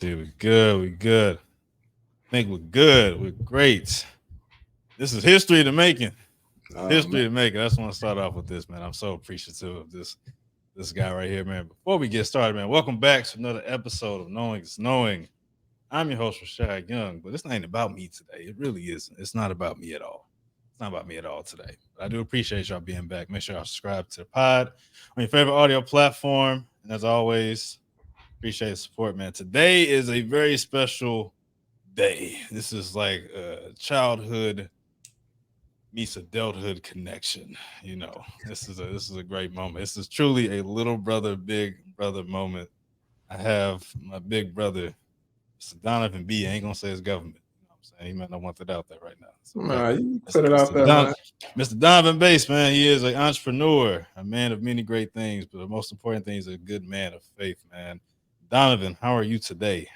Dude, we good. We good. I think we're good. We're great. This is history to making. Man. History to making. I just want to start off with this, man. I'm so appreciative of this guy right here, man. Before we get started, man, welcome back to another episode of Knowing is Knowing. I'm your host, Rashad Young, but this ain't about me today. It really isn't. It's not about me at all. It's not about me at all today. But I do appreciate y'all being back. Make sure y'all subscribe to the pod on your favorite audio platform. And as always, appreciate the support, man. Today is a very special day. This is like a childhood meets adulthood connection. This is a great moment. This is truly a little brother, big brother moment. I have my big brother, Mr. Donovan B. I ain't gonna say his government. You know what I'm saying? He might not want that out there right now. It's okay. Nah, you Mr. put it out Mr. there, man. Mr. Donovan Bates, man. He is an entrepreneur, a man of many great things, but the most important thing is a good man of faith, man. Donovan, how are you today?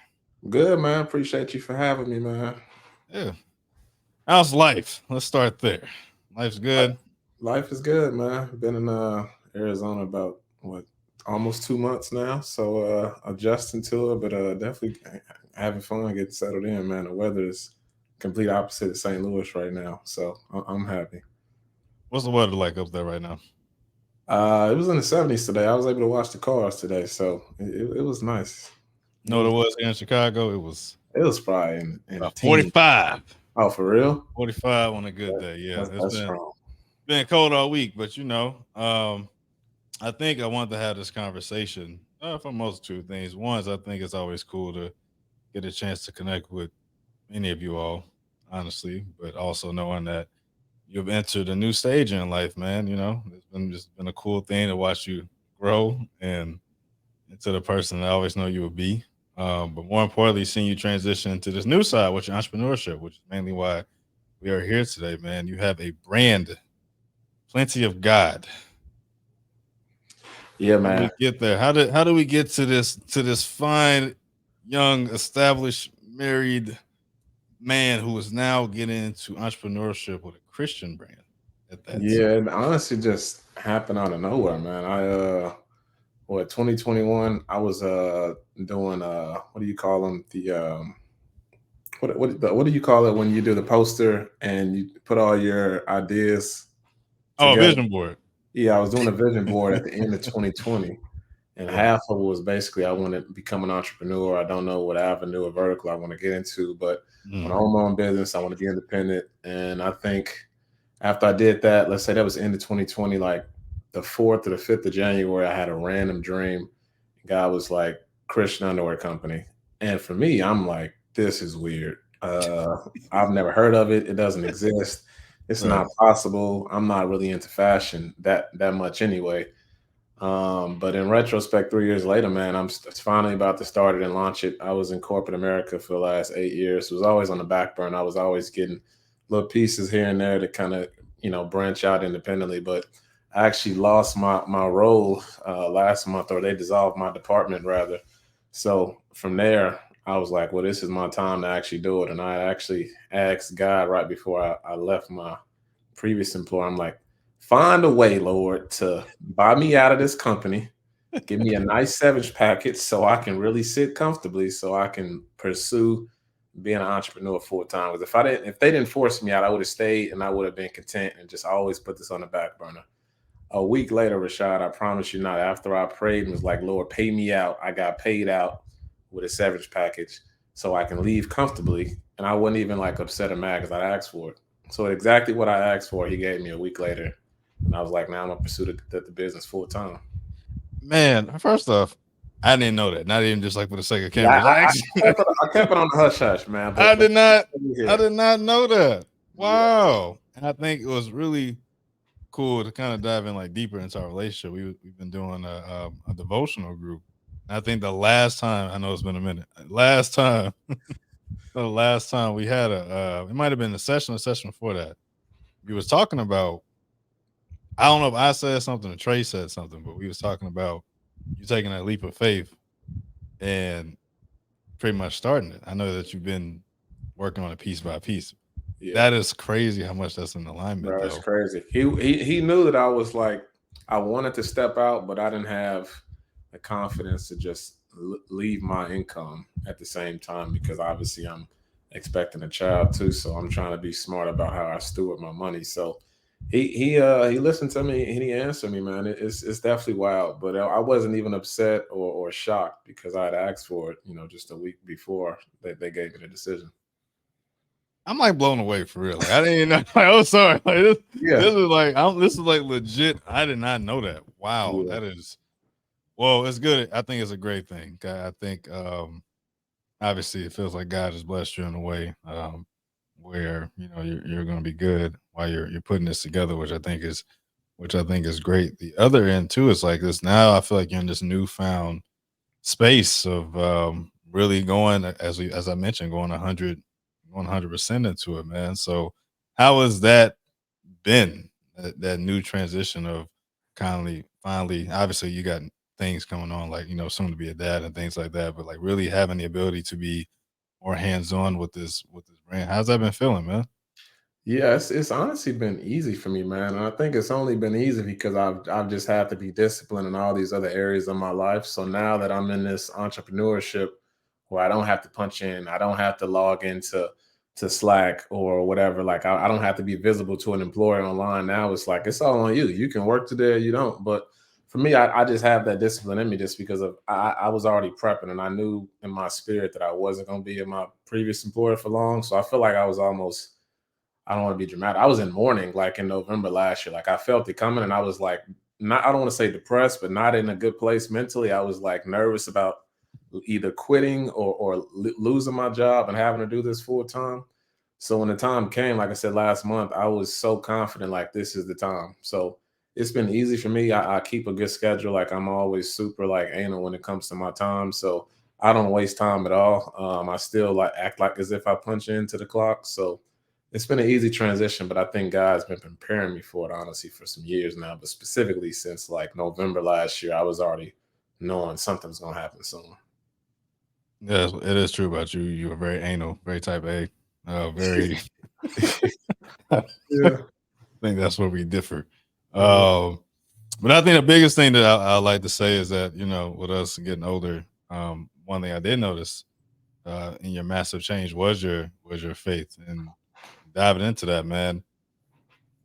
Good, man. Appreciate you for having me, man. Yeah. How's life? Let's start there. Life's good. Life is good, man. Been in Arizona about what almost 2 months now, so adjusting to it, but definitely having fun getting settled in, man. The weather is complete opposite of St. Louis right now, so I'm happy. What's the weather like up there right now? It was in the 70s today. I was able to watch the cars today, so it was nice. It No, there was was here in Chicago. It was it was probably in the about teens. 45. Oh, for real? 45 on a good day. Yeah, it's That's been strong. been cold all week, but I think I want to have this conversation for most two things. One is I think it's always cool to get a chance to connect with any of you all, honestly, but also knowing that you've entered a new stage in life, man. It's been a cool thing to watch you grow and into the person I always know you will be. But more importantly, seeing you transition into this new side, which is entrepreneurship, which is mainly why we are here today, man. You have a brand, plenty of God. Yeah, How do man. we get there? How do we get to this fine, young, established, married man who is now getting into entrepreneurship with a Christian brand at that? Yeah, and honestly just happened out of nowhere, man. 2021, I was doing what do you call them? What do you call it when you do the poster and you put all your ideas Oh, together? vision board. Yeah, I was doing a vision board at the end of 2020, and Yeah. half of it was basically I want to become an entrepreneur. I don't know what avenue or vertical I want to get into, but when I Mm. own my own business, I want to be independent. And I think after I did that, let's say that was end of 2020, like the 4th or the 5th of January, I had a random dream. God was like, Christian underwear company. And for me, I'm like, this is weird. I've never heard of it. It doesn't exist. It's Right. not possible. I'm not really into fashion that much anyway. But in retrospect, 3 years later, man, it's finally about to start it and launch it. I was in corporate America for the last 8 years. It was always on the back burner. I was always getting little pieces here and there to kind of, branch out independently. But I actually lost my role last month, or they dissolved my department rather. So from there, I was like, well, this is my time to actually do it. And I actually asked God right before I left my previous employer. I'm like, find a way, Lord, to buy me out of this company, give me a nice severance package so I can really sit comfortably, so I can pursue being an entrepreneur full time. Because if they didn't force me out, I would have stayed and I would have been content and just always put this on the back burner. A week later, Rashad, I promise you not, after I prayed and was like, Lord, pay me out, I got paid out with a severance package so I can leave comfortably. And I wasn't even like upset or mad because I asked for it. So exactly what I asked for, he gave me a week later. And I was like, now I'm gonna pursue the business full time. Man, first off, I didn't know that. Not even just like for the sake of Yeah, cameras. I kept it on the hush hush, man. I But did not. I here, did not know that. yeah, Wow. And I think it was really cool to kind of dive in like deeper into our relationship. We've been doing a devotional group. And I think the last time, I know it's been a minute. Last time, the last time we had it might have been a session before that. We was talking about. I don't know if I said something or Trey said something, but we was talking about you taking that leap of faith and pretty much starting it. I know that you've been working on it piece by piece. yeah, That is crazy how much that's in alignment, bro, it's though. crazy. He knew that I was like I wanted to step out, but I didn't have the confidence to just leave my income at the same time because obviously I'm expecting a child too. So I'm trying to be smart about how I steward my money. So he listened to me and he answered me, man. It's definitely wild, but I wasn't even upset or shocked because I had asked for it, just a week before they gave me the decision. I'm like blown away for real. Like I didn't even know. Like, oh, sorry. Like Yeah, this is like legit. I did not know that. Wow, yeah, that is well. It's good. I think it's a great thing. I think obviously it feels like God has blessed you in a way where you're going to be good while you're putting this together, which I think is great. The other end too is like this. Now I feel like you're in this newfound space of really going as I mentioned, going 100% into it, man. So how has that been? That new transition of kindly finally, obviously you got things going on like soon to be a dad and things like that, but like really having the ability to be more hands on with this brand. How's that been feeling, man? yeah. It's honestly been easy for me, man. And I think it's only been easy because I've just had to be disciplined in all these other areas of my life. So now that I'm in this entrepreneurship where I don't have to punch in, I don't have to log into to Slack or whatever. Like I don't have to be visible to an employer online. Now it's like it's all on you. You can work today or you don't. But for me, I just have that discipline in me just because of I was already prepping and I knew in my spirit that I wasn't gonna be in my previous employer for long. So I feel like I was almost I don't want to be dramatic. I was in mourning like in November last year. Like I felt it coming and I was like not I don't want to say depressed, but not in a good place mentally. I was like nervous about either quitting or losing my job and having to do this full time. So when the time came, like I said last month, I was so confident like this is the time. So it's been easy for me. I keep a good schedule. Like I'm always super like anal when it comes to my time. So I don't waste time at all. I still like act like as if I punch into the clock. So it's been an easy transition, but I think God's been preparing me for it honestly for some years now. But specifically since like November last year, I was already knowing something's gonna happen soon. Yes, it is true about you. You're very anal, very type A, very. I Yeah. think that's where we differ. Yeah. Um, but I think the biggest thing that I like to say is that with us getting older, one thing I did notice in your massive change was your faith and diving into that, man.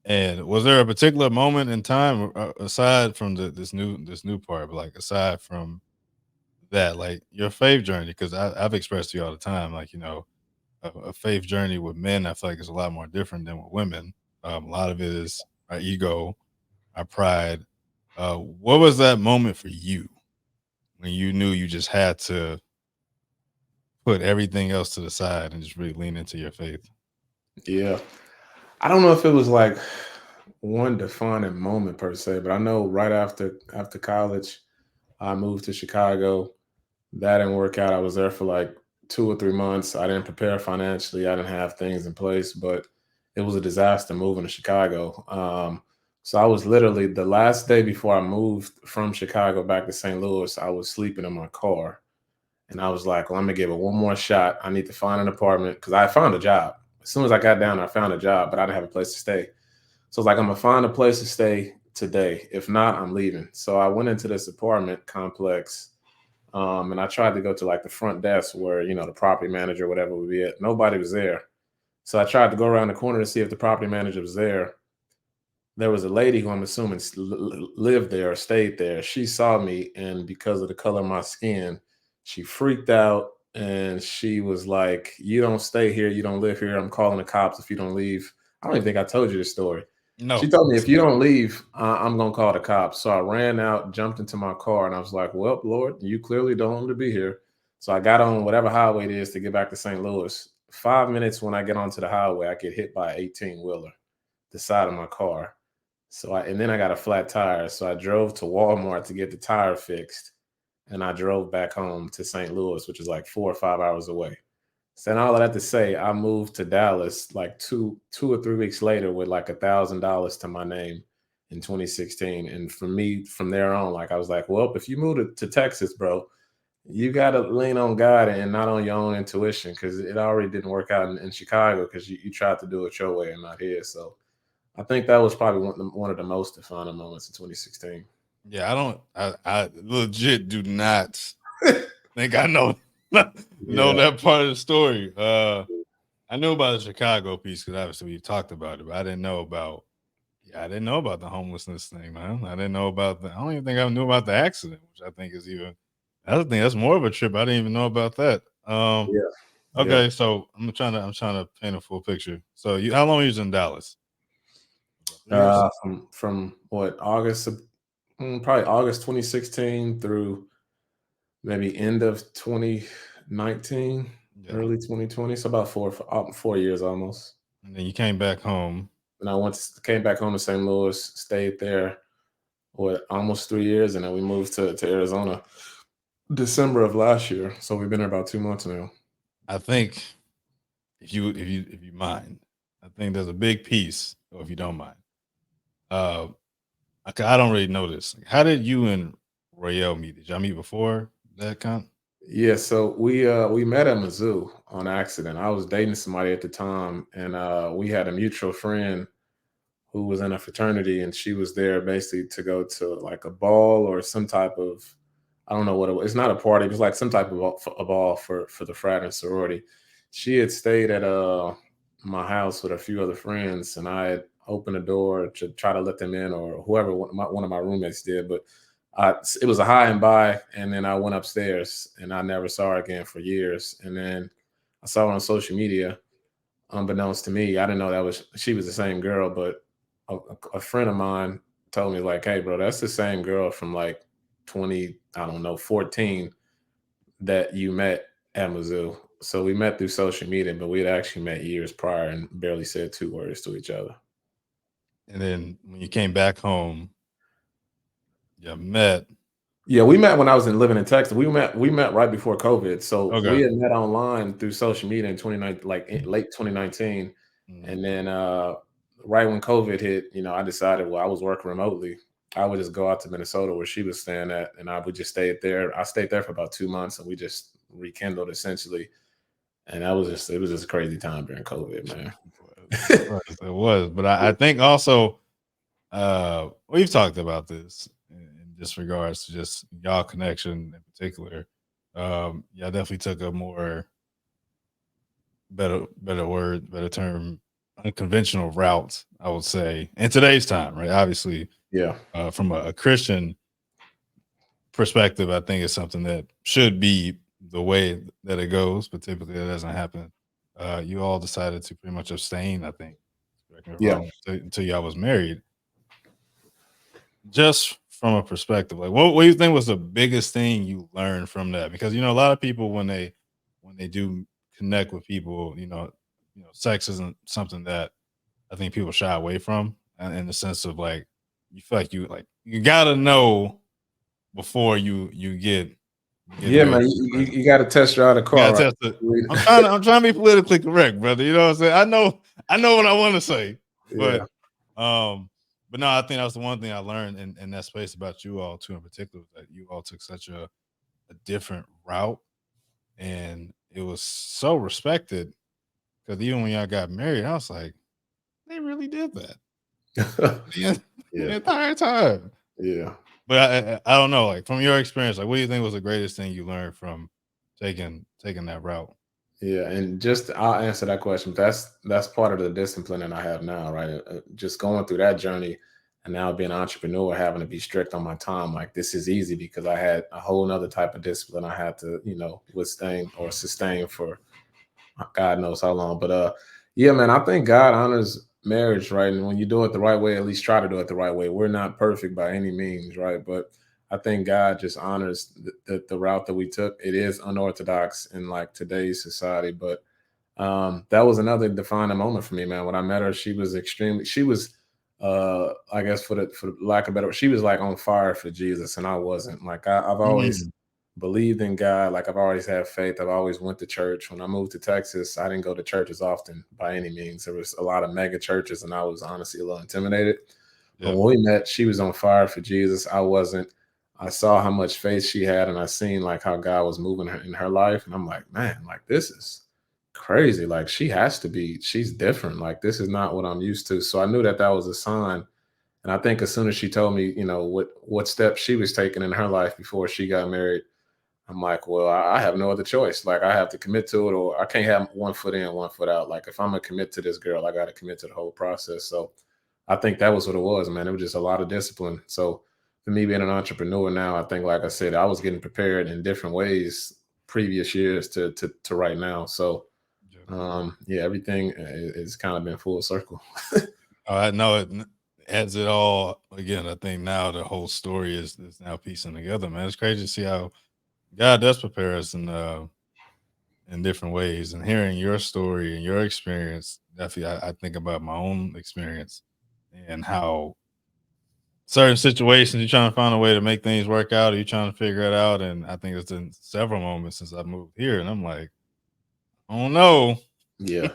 And was there a particular moment in time aside from this new part, but like aside from that, like your faith journey? Because I've expressed to you all the time, like a faith journey with men, I feel like it's a lot more different than with women. A lot of it is our ego, our pride. What was that moment for you when you knew you just had to put everything else to the side and just really lean into your faith? Yeah. I don't know if it was like one defining moment per se, but I know right after college, I moved to Chicago. That didn't work out. I was there for like 2 or 3 months. I didn't prepare financially. I didn't have things in place, but it was a disaster moving to Chicago. So I was literally the last day before I moved from Chicago back to St. Louis. I was sleeping in my car, and I was like, "Well, I'm gonna give it one more shot. I need to find an apartment because I found a job. As soon as I got down, I found a job, but I didn't have a place to stay. So it's like I'm gonna find a place to stay today. If not, I'm leaving." So I went into this apartment complex, and I tried to go to like the front desk where the property manager, or whatever, would be at. Nobody was there. So I tried to go around the corner to see if the property manager was there. There was a lady who I'm assuming lived there or stayed there. She saw me, and because of the color of my skin, she freaked out and she was like, "You don't stay here. You don't live here. I'm calling the cops if you don't leave." I don't even think I told you this story. She No. told me, "If you don't leave, I'm gonna call the cops." So I ran out, jumped into my car, and I was like, "Well, Lord, you clearly don't want me to be here." So I got on whatever highway it is to get back to St. Louis. 5 minutes when I get onto the highway, I get hit by an 18 wheeler, the side of my car. And then I got a flat tire. So I drove to Walmart to get the tire fixed. And I drove back home to St. Louis, which is like 4 or 5 hours away. So and all of that to say, I moved to Dallas like two or 3 weeks later with like $1,000 to my name in 2016. And for me, from there on, like I was like, well, if you move to Texas, bro, you got to lean on God and not on your own intuition because it already didn't work out in Chicago because you tried to do it your way and not his. So I think that was probably one of the most defining moments in 2016. Yeah, I don't. I legit do not. think I know know Yeah, that part of the story. I knew about the Chicago piece because obviously we talked about it, but I didn't know about I didn't know about the homelessness thing, man. I didn't know about the I don't even think I knew about the accident, which I think is even I don't think that's more of a trip. I didn't even know about that. yeah, yeah. Okay, so I'm trying to paint a full picture. So you how long were you in Dallas? About 3 years? From what probably August 2016 through maybe end of 2019, Yeah. early 2020. So about 4 years almost. And then you came back home. And came back home to St. Louis, stayed there almost 3 years, and then we moved to Arizona December of last year. So we've been here about 2 months now. I think if you mind, I think there's a big piece, or if you don't mind. Uh I don't really know this. How did you and Royale meet? Did y'all meet before that con? Yeah, so we met at Mizzou on accident. I was dating somebody at the time, and we had a mutual friend who was in a fraternity, and she was there basically to go to like a ball or some type of, I don't know what it was. It's not a party. It was like some type of a ball for the frat and sorority. She had stayed at my house with a few other friends, and I had opened the door to try to let them in, or whoever one of my roommates did. But it was a high and by, and then I went upstairs, and I never saw her again for years. And then I saw her on social media, unbeknownst to me. I didn't know she was the same girl, but a friend of mine told me like, "Hey, bro, that's the same girl from like 20, I don't know, 14 that you met at Mizzou." So we met through social media, but we had actually met years prior and barely said two words to each other. And then when you came back home, you met. Yeah, we met when I was living in Texas. We met right before COVID. So we Okay. had met online through social media in 2019, like late 2019. Mhm. And then right when COVID hit, I decided, well, I was working remotely. I would just go out to Minnesota where she was staying at, and I would just stay there. I stayed there for about 2 months, and we just rekindled essentially. And it was just a crazy time during COVID, man. It was. But I think also we've talked about this in just regards to just y'all connection in particular. Y'all definitely took a more better word, better term, unconventional route, I would say, in today's time, right? Obviously, Yeah. from a Christian perspective, I think it's something that should be the way that it goes, but typically that doesn't happen. You all decided to pretty much abstain, I think, correct me if Yeah. wrong, until y'all was married. Just from a perspective, like what do you think was the biggest thing you learned from that? Because a lot of people when they do connect with people, sex isn't something that I think people shy away from, in the sense of like you feel like you gotta know before you get Yeah, married man. to You, the you, person. you got to test drive the You car, gotta right? test it. I'm trying to be politically correct, brother. You know what I'm saying? I know what I want to say, Yeah. but um, but no, I think that was the one thing I learned in that space about you all too, in particular, that you all took such a different route, and it was so respected because even when y'all got married, I was like, they really did that the, the Yeah. entire time. Yeah. But I don't know, like from your experience, like what do you think was the greatest thing you learned from taking that route? Yeah, and just I'll answer that question. That's part of the discipline that I have now, right? Just going through that journey, and now being an entrepreneur, having to be strict on my time. Like this is easy because I had a whole nother type of discipline I had to, withstand or sustain for God knows how long. But yeah, man, I think God honors marriage, right? And when you do it the right way, at least try to do it the right way. We're not perfect by any means, right? But I think God just honors the route that we took. It is unorthodox in like today's society, but that was another defining moment for me, man. When I met her, she was I guess for lack of better, she was like on fire for Jesus, and I wasn't. Like I've always Mm, believed in God. Like I've always had faith. I've always went to church. When I moved to Texas, I didn't go to church as often by any means. There was a lot of mega churches, and I was honestly a little intimidated. But yeah, when we met, she was on fire for Jesus. I wasn't. I saw how much faith she had, and I seen like how God was moving her in her life, and I'm like, man, like this is crazy. Like she's different. Like this is not what I'm used to. So I knew that that was a sign. And I think as soon as she told me, what steps she was taking in her life before she got married, I'm like, well, I have no other choice. Like I have to commit to it, or I can't have one foot in, one foot out. Like if I'm gonna commit to this girl, I got to commit to the whole process. So I think that was what it was, man. It was just a lot of discipline. So for me being an entrepreneur now, I think, like I said, I was getting prepared in different ways previous years to right now. So Yeah. yeah, everything is kind of been full circle. I know it adds it all again. I think now the whole story is now piecing together, man. It's crazy to see how God does prepare us in different ways. And hearing your story and your experience, definitely, I think about my own experience and how certain situations you're trying to find a way to make things work out, or you're trying to figure it out. And I think it's in several moments since I moved here, and I'm like, I don't know. Yeah,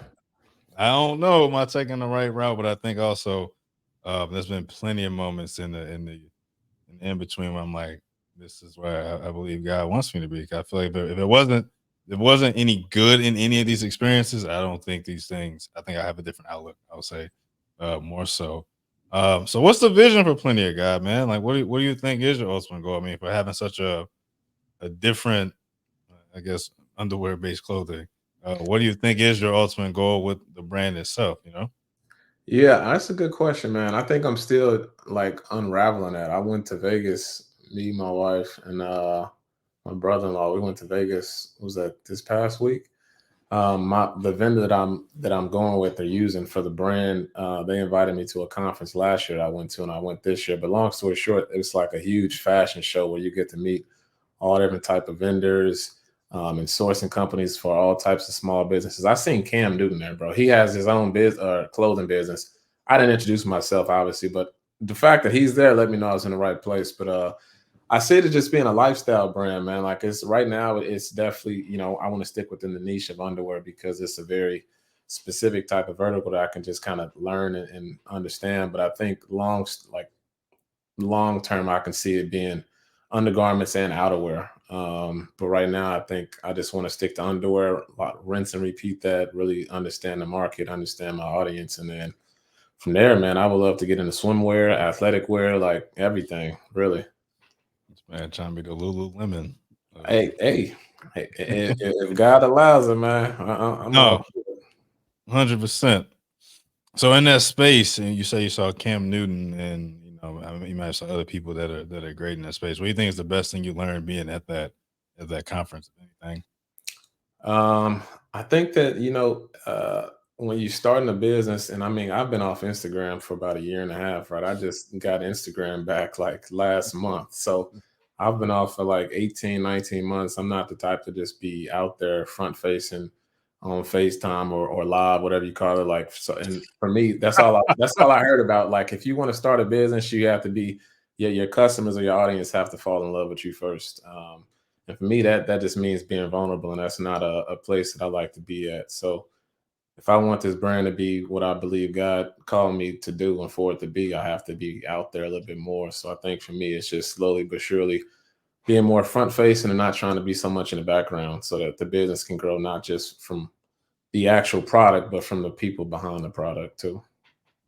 I don't know. Am I taking the right route? But I think also there's been plenty of moments in between where I'm like, this is where I believe God wants me to be. I feel like if it wasn't any good in any of these experiences, I don't think these things. I think I have a different outlook. I would say more so. So what's the vision for Plenty of God, man? Like, what do you think is your ultimate goal? I mean, for having such a different, I guess, underwear based clothing. What do you think is your ultimate goal with the brand itself? You know? yeah, that's a good question, man. I think I'm still like unraveling that. I went to Vegas, me, my wife, and my brother-in-law. We went to Vegas. Was that this past week? My the vendor that I'm going with, they're using for the brand. They invited me to a conference last year that I went to, and I went this year. But long story short, it's like a huge fashion show where you get to meet all different type of vendors, and sourcing companies for all types of small businesses. I seen Cam Newton there, bro. He has his own clothing business. I didn't introduce myself, obviously, but the fact that he's there let me know I was in the right place. But I see it as just being a lifestyle brand, man. Like it's right now, it's definitely, I want to stick within the niche of underwear because it's a very specific type of vertical that I can just kind of learn and understand. But I think long term, I can see it being undergarments and outerwear. But right now, I think I just want to stick to underwear, rinse and repeat that, really understand the market, understand my audience. And then from there, man, I would love to get into swimwear, athletic wear, like everything, really. This man trying to be the Lululemon. Hey, hey, hey, if God allows it, man, I'm all. No, 100%. So in that space, and you say you saw Cam Newton, and I mean, you might have saw other people that are great in that space. What do you think is the best thing you learned being at that conference? If anything, Um, I think that when you starting a business, and I mean, I've been off Instagram for about a year and a half, right? I just got Instagram back like last month, so I've been off for like 18, 19 months. I'm not the type to just be out there front facing on FaceTime or live, whatever you call it. Like, so, and for me, that's all I heard about. Like, if you want to start a business, you have to be, yeah, your customers or your audience have to fall in love with you first. And for me, that just means being vulnerable, and that's not a place that I like to be at. So if I want this brand to be what I believe God called me to do and for it to be, I have to be out there a little bit more. So I think for me, it's just slowly but surely being more front facing and not trying to be so much in the background, so that the business can grow not just from the actual product, but from the people behind the product too.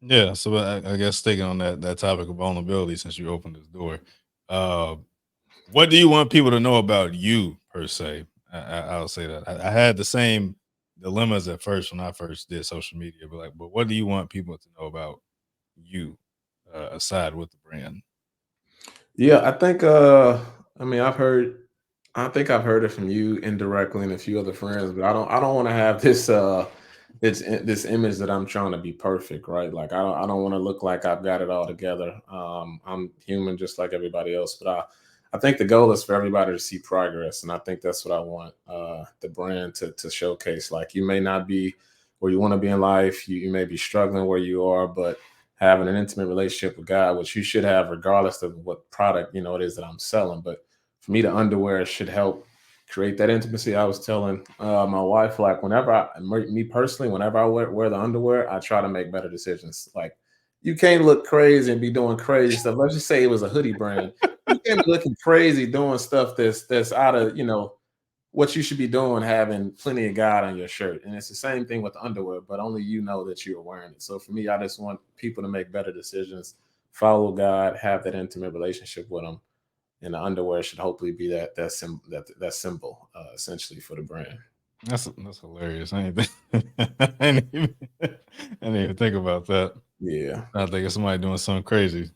yeah. So I guess sticking on that topic of vulnerability, since you opened this door, uh, what do you want people to know about you per se? I'll say that I had the same dilemmas at first when I first did social media, but what do you want people to know about you aside with the brand? Yeah, I think I mean I think I've heard it from you indirectly and a few other friends, but I don't want to have this image that I'm trying to be perfect, right? Like I don't want to look like I've got it all together. I'm human just like everybody else, but I think the goal is for everybody to see progress, and I think that's what I want the brand to showcase. Like you may not be where you want to be in life, you may be struggling where you are, but having an intimate relationship with God, which you should have regardless of what product it is that I'm selling. But for me, the underwear should help create that intimacy. I was telling my wife, like me personally, whenever I wear the underwear, I try to make better decisions. Like you can't look crazy and be doing crazy stuff. Let's just say it was a hoodie brand. You can't be looking crazy doing stuff that's out of what you should be doing, having plenty of God on your shirt. And it's the same thing with the underwear, but only you know that you're wearing it. So for me, I just want people to make better decisions, follow God, have that intimate relationship with Him, and the underwear should hopefully be that symbol essentially for the brand. That's hilarious. I ain't think, I didn't even, I didn't even think about that. Yeah. I think it's somebody doing something crazy.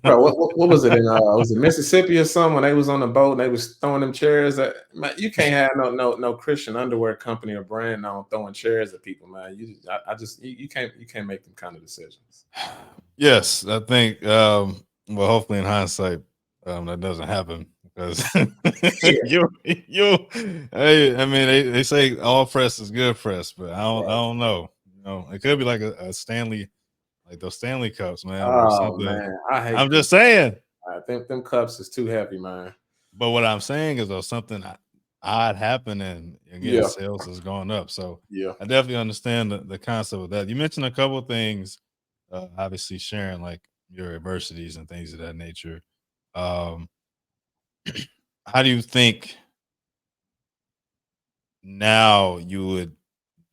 Bro, what was it in was it Mississippi or something when they was on the boat and they was throwing them chairs at man, you can't have no Christian underwear company or brand on throwing chairs at people, man. I just you can't make them kind of decisions. Yes, I think. Well, hopefully, in hindsight, that doesn't happen because Yeah, you. Hey, I mean, they say all press is good press, but I right. don't know. You know, it could be like a Stanley, like those Stanley Cups, man, or Oh something. man, I hate I'm them. just saying. I think them cups is too heavy, man. But what I'm saying is, though, something odd happened, and again, Yeah, sales has gone up. So yeah, I definitely understand the concept of that. You mentioned a couple of things, obviously sharing like your adversities and things of that nature. Um, how do you think now you would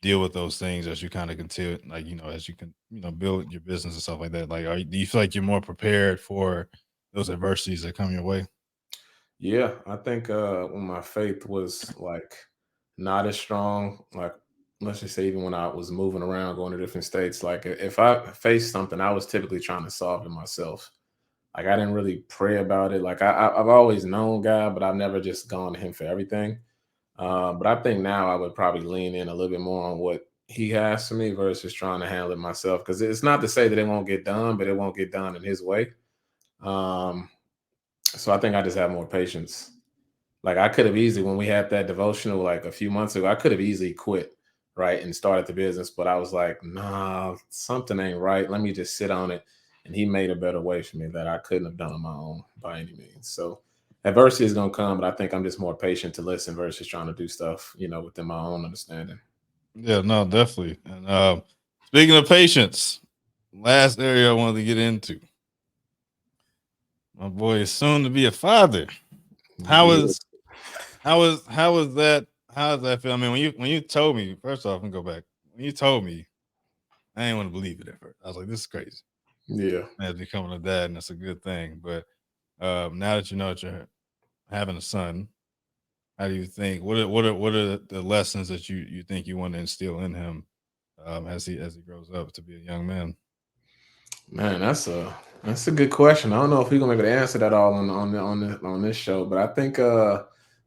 deal with those things as you kind of continue, like as you can build your business and stuff like that? Like, do you feel like you're more prepared for those adversities that come your way? yeah. I think when my faith was like not as strong, like let's just say even when I was moving around, going to different states, like if I faced something, I was typically trying to solve it myself. Like I didn't really pray about it. Like I've always known God, but I've never just gone to Him for everything. But I think now I would probably lean in a little bit more on what He has for me versus trying to handle it myself. Because it's not to say that it won't get done, but it won't get done in His way. Um, so I think I just have more patience. Like I could have easily, when we had that devotional like a few months ago, I could have easily quit, right, and started the business. But I was like, nah, something ain't right. Let me just sit on it. And He made a better way for me that I couldn't have done on my own by any means. So adversity is gonna come, but I think I'm just more patient to listen versus trying to do stuff, within my own understanding. Yeah, no, definitely. And speaking of patience, last area I wanted to get into. My boy is soon to be a father. How Yeah, is how is that? How does that feel? I mean, when you told me, first off, and go back. When you told me, I didn't want to believe it at first. I was like, this is crazy. yeah. As becoming a dad, and that's a good thing. But now that you know that you're having a son, how do you think? What are the lessons that you think you want to instill in him as he grows up to be a young man? Man, that's a good question. I don't know if we're gonna be able to answer that all on this show, but I think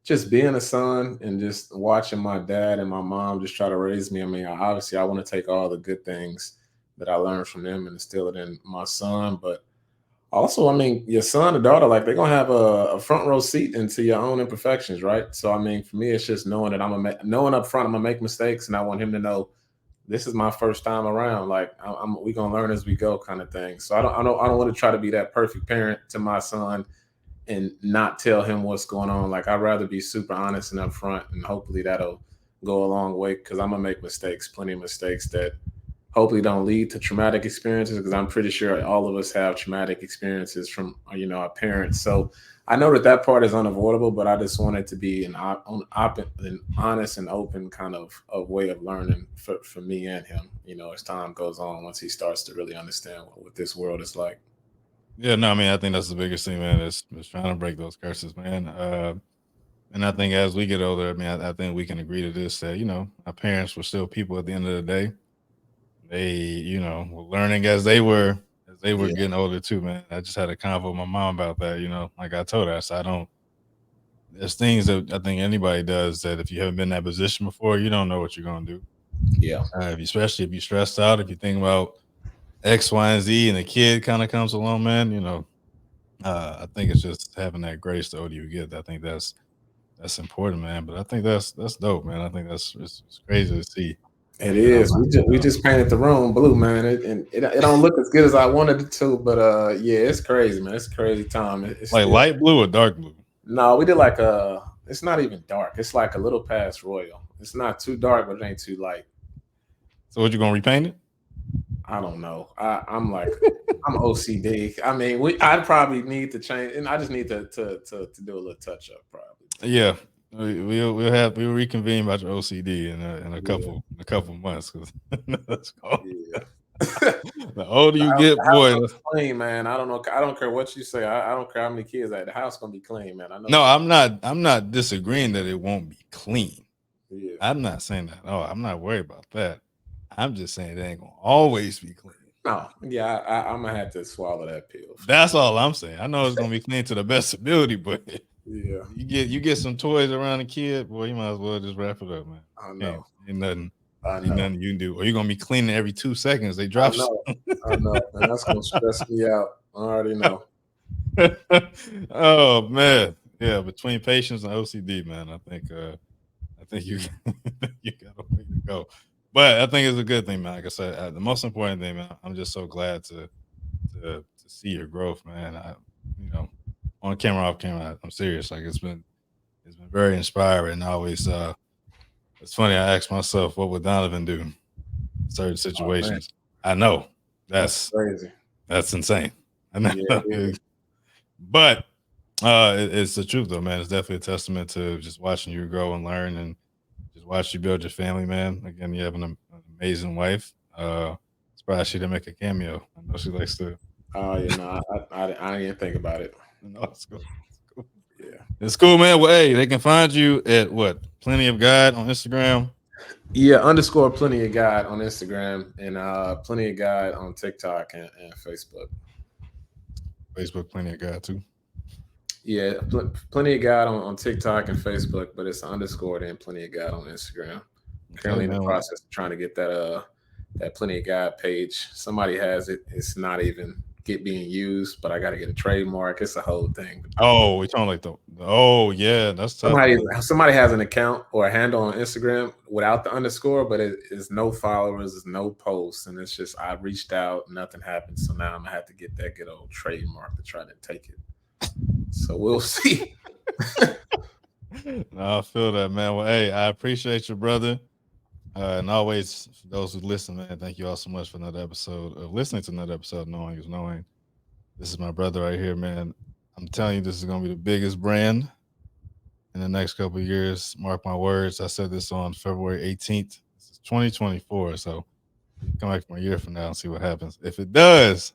just being a son and just watching my dad and my mom just try to raise me. I mean, obviously I want to take all the good things that I learned from them and instill it in my son, but also, I mean, your son or daughter, like they're gonna have a front row seat into your own imperfections, right? So, I mean, for me, it's just knowing that knowing up front I'm gonna make mistakes, and I want him to know this is my first time around. Like we gonna learn as we go, kind of thing. So I don't want to try to be that perfect parent to my son and not tell him what's going on. Like I'd rather be super honest and upfront, and hopefully that'll go a long way because I'm gonna make mistakes, plenty of mistakes that hopefully don't lead to traumatic experiences because I'm pretty sure all of us have traumatic experiences from our parents. So I know that part is unavoidable, but I just want it to be an honest and open kind of way of learning for me and him. As time goes on, once he starts to really understand what this world is like. Yeah, no, I mean, I think that's the biggest thing, man. Is trying to break those curses, man. And I think as we get older, I mean, I think we can agree to this that our parents were still people at the end of the day. They, were learning as they were Yeah, getting older too, man. I just had a convo with my mom about that. Like I told her, I said, I don't. There's things that I think anybody does that if you haven't been in that position before, you don't know what you're gonna do. yeah, Especially if you're stressed out, if you think about X, Y, and Z, and a kid kind of comes along, man. I think it's just having that grace the older you get. I think that's important, man. But I think that's dope, man. I think it's crazy to see. it And is. We just painted the room blue, man, and it don't look as good as I wanted it to, but yeah, it's crazy, man. It's a crazy time. It's like still. light blue or dark blue. No, we did like a. It's not even dark. It's like a little past royal. It's not too dark, but it ain't too light. So what you gonna repaint it? I don't know. I'm OCD. I mean, I probably need to change, and I just need to do a little touch up, probably. Yeah, we'll reconvene about your OCD in a Yeah, couple months. 'Cause that's cool. yeah. The older you get, The house boy. gonna be clean, man. I don't know. I don't care what you say. I don't care how many kids I. The house gonna be clean, man. I know. No, I'm not. I'm not disagreeing that it won't be clean. Yeah. I'm not saying that. Oh, I'm not worried about that. I'm just saying it ain't gonna always be clean. No. Yeah. I'm gonna have to swallow that pill. That's all I'm saying. I know it's gonna be clean to the best ability, but Yeah. you get some toys around a kid, boy, you might as well just wrap it up, man. I know. Ain't nothing. I Ain't know. nothing you can do. Or you're gonna be cleaning every 2 seconds. They I drop. know. I know. And that's gonna stress me out. I already know. Oh man, yeah. Between patience and OCD, man, I think you you got a way to go. But I think it's a good thing, man. Like I said, the most important thing, man. I'm just so glad to see your growth, man. You know, on camera, off camera, I'm serious. Like it's been very inspiring. I always, it's funny. I ask myself, what would Donovan do in certain situations? I know That's crazy. That's insane. I know. Yeah. But it's the truth, though, man. It's definitely a testament to just watching you grow and learn, and just watch you build your family, man. Again, you have an amazing wife. Surprised she didn't make a cameo. I know she likes to. Oh, you know, I didn't think about it. No, it's cool. Yeah. It's cool, man. Well, hey, they can find you at what? Plenty of God on Instagram. Yeah, _, Plenty of God on Instagram, and Plenty of God on TikTok and Facebook. Facebook, Plenty of God too. Yeah, Plenty of God on TikTok and Facebook, but it's _ then Plenty of God on Instagram. Currently in the process of trying to get that Plenty of God page. Somebody has it. It's not even being used, but I got to get a trademark. It's a whole thing. Oh, we talking like oh yeah, that's tough. Somebody has an account or a handle on Instagram without the _ but it is no followers, it's no posts, and it's just I reached out, nothing happened. So now I'm gonna have to get that good old trademark to try to take it. So we'll see. No, I feel that, man. Well, hey, I appreciate you, brother. And always, for those who listen, man, thank you all so much for another episode of listening to another episode of Knowing is Knowing. This is my brother right here, man. I'm telling you, this is going to be the biggest brand in the next couple of years. Mark my words. I said this on February 18th. This is 2024. So come back from a year from now and see what happens. If it does,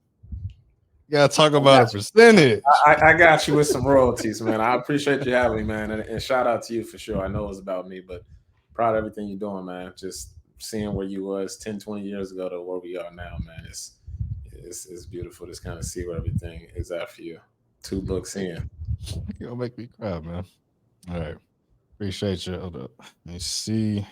you got to talk about a percentage. I got you with some royalties, man. I appreciate you having me, man. And shout out to you for sure. I know it's about me, but proud of everything you're doing, man. Just seeing where you was 10, 20 years ago to where we are now, man. It's beautiful to kind of see where everything is at for you. 2 books in. You'll make me cry, man. All right. Appreciate you. Hold up. Let me see.